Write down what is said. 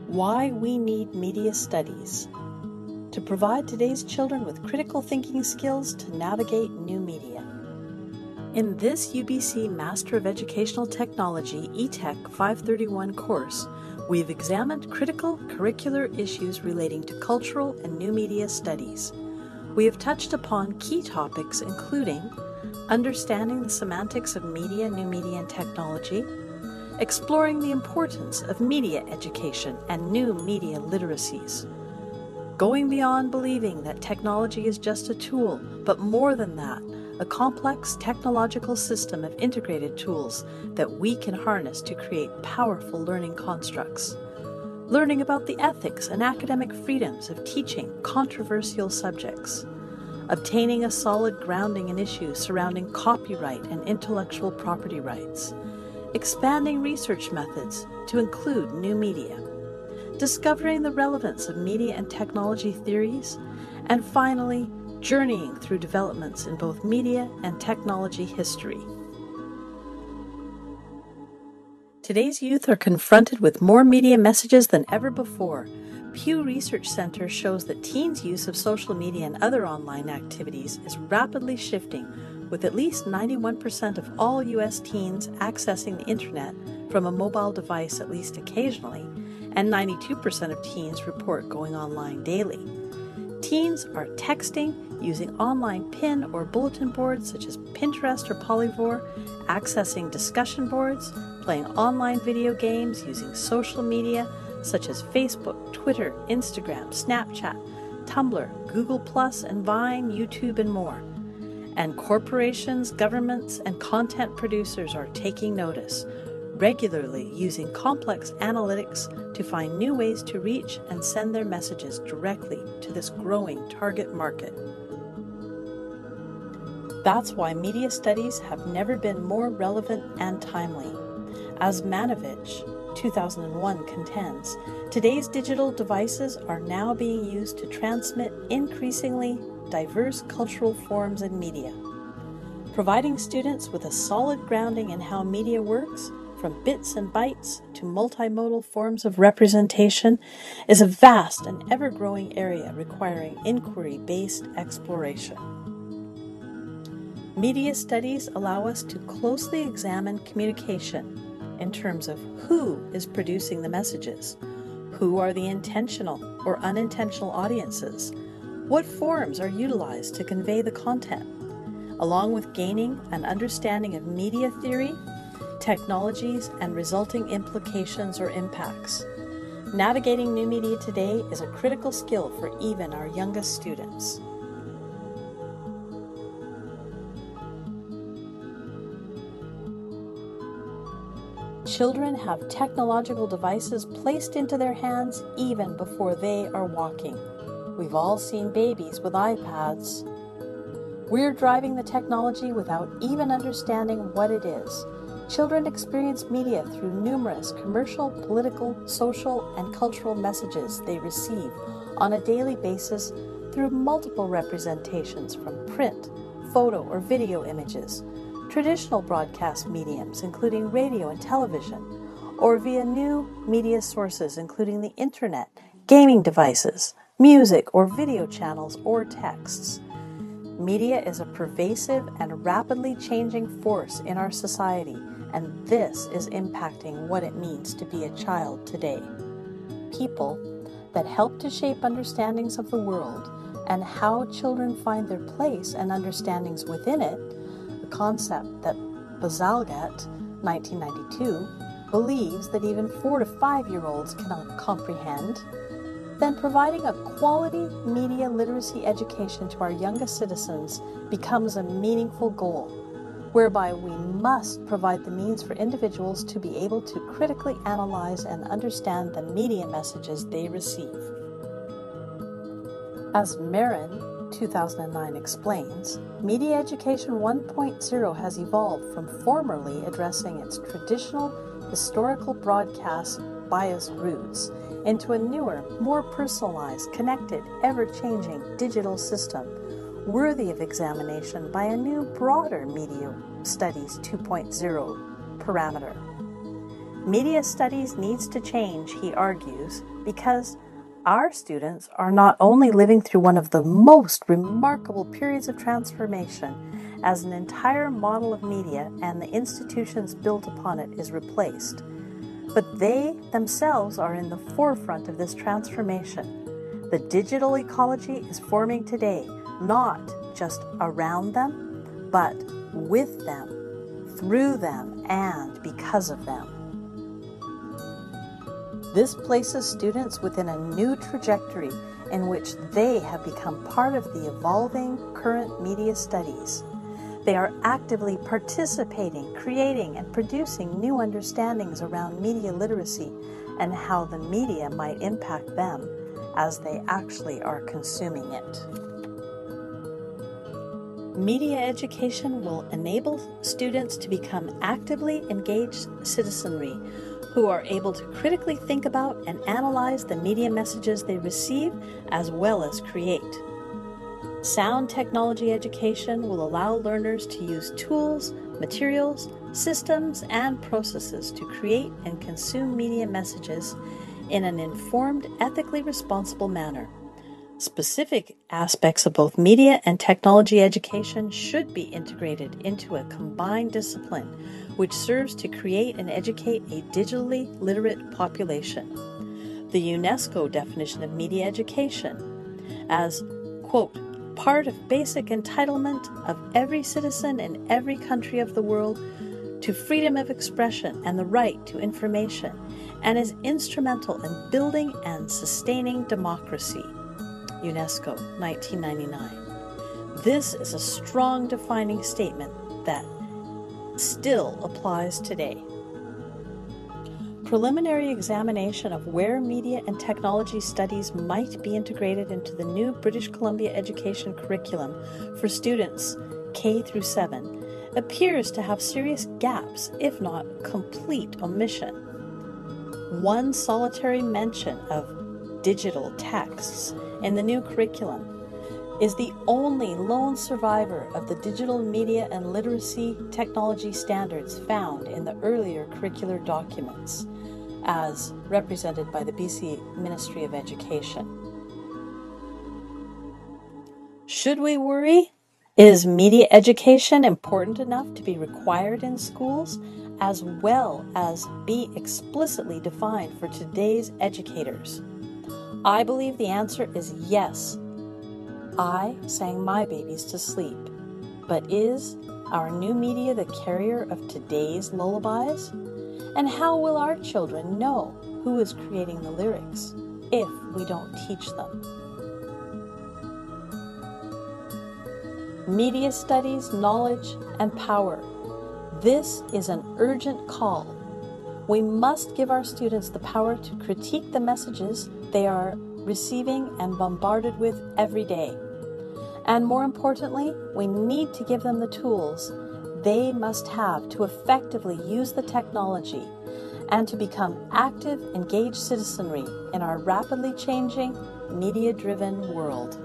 Why we need media studies to provide today's children with critical thinking skills to navigate new media. In this UBC Master of Educational Technology ETEC 531 course, we've examined critical curricular issues relating to cultural and new media studies. We have touched upon key topics including understanding the semantics of media, new media, and technology, exploring the importance of media education and new media literacies, going beyond believing that technology is just a tool, but more than that, a complex technological system of integrated tools that we can harness to create powerful learning constructs, learning about the ethics and academic freedoms of teaching controversial subjects, obtaining a solid grounding in issues surrounding copyright and intellectual property rights, expanding research methods to include new media, discovering the relevance of media and technology theories, and finally, journeying through developments in both media and technology history. Today's youth are confronted with more media messages than ever before. Pew Research Center shows that teens' use of social media and other online activities is rapidly shifting, with at least 91% of all U.S. teens accessing the internet from a mobile device at least occasionally, and 92% of teens report going online daily. Teens are texting, using online pin or bulletin boards such as Pinterest or Polyvore, accessing discussion boards, playing online video games, using social media such as Facebook, Twitter, Instagram, Snapchat, Tumblr, Google+, and Vine, YouTube, and more. And corporations, governments, and content producers are taking notice, regularly using complex analytics to find new ways to reach and send their messages directly to this growing target market. That's why media studies have never been more relevant and timely. As Manovich, 2001 contends, today's digital devices are now being used to transmit increasingly diverse cultural forms and media. Providing students with a solid grounding in how media works, from bits and bytes to multimodal forms of representation, is a vast and ever-growing area requiring inquiry-based exploration. Media studies allow us to closely examine communication in terms of who is producing the messages, who are the intentional or unintentional audiences, what forms are utilized to convey the content, along with gaining an understanding of media theory, technologies, and resulting implications or impacts. Navigating new media today is a critical skill for even our youngest students. Children have technological devices placed into their hands even before they are walking. We've all seen babies with iPads. We're driving the technology without even understanding what it is. Children experience media through numerous commercial, political, social, and cultural messages they receive on a daily basis through multiple representations from print, photo, or video images, traditional broadcast mediums including radio and television, or via new media sources including the internet, gaming devices, music or video channels, or texts. Media is a pervasive and rapidly changing force in our society, and this is impacting what it means to be a child today. People that help to shape understandings of the world and how children find their place and understandings within it, a concept that Bazalgette, 1992, believes that even 4 to 5-year-olds cannot comprehend, then providing a quality media literacy education to our youngest citizens becomes a meaningful goal, whereby we must provide the means for individuals to be able to critically analyze and understand the media messages they receive. As Marin, 2009 explains, Media Education 1.0 has evolved from formerly addressing its traditional historical broadcast bias roots into a newer, more personalized, connected, ever-changing digital system worthy of examination by a new, broader Media Studies 2.0 parameter. Media studies needs to change, he argues, because our students are not only living through one of the most remarkable periods of transformation as an entire model of media and the institutions built upon it is replaced, but they themselves are in the forefront of this transformation. The digital ecology is forming today, not just around them, but with them, through them, and because of them. This places students within a new trajectory in which they have become part of the evolving current media studies. They are actively participating, creating, and producing new understandings around media literacy and how the media might impact them as they actually are consuming it. Media education will enable students to become actively engaged citizenry who are able to critically think about and analyze the media messages they receive as well as create. Sound technology education will allow learners to use tools, materials, systems, and processes to create and consume media messages in an informed, ethically responsible manner. Specific aspects of both media and technology education should be integrated into a combined discipline which serves to create and educate a digitally literate population. The UNESCO definition of media education as, quote, part of basic entitlement of every citizen in every country of the world to freedom of expression and the right to information, and is instrumental in building and sustaining democracy. UNESCO, 1999. This is a strong defining statement that still applies today. Preliminary examination of where media and technology studies might be integrated into the new British Columbia education curriculum for students K through 7 appears to have serious gaps, if not complete omission. One solitary mention of digital texts in the new curriculum is the only lone survivor of the digital media and literacy technology standards found in the earlier curricular documents, as represented by the BC Ministry of Education. Should we worry? Is media education important enough to be required in schools, as well as be explicitly defined for today's educators? I believe the answer is yes. I sang my babies to sleep, but is our new media the carrier of today's lullabies? And how will our children know who is creating the lyrics if we don't teach them? Media studies, knowledge, and power. This is an urgent call. We must give our students the power to critique the messages they are receiving and bombarded with every day. And more importantly, we need to give them the tools they must have to effectively use the technology and to become active, engaged citizenry in our rapidly changing, media-driven world.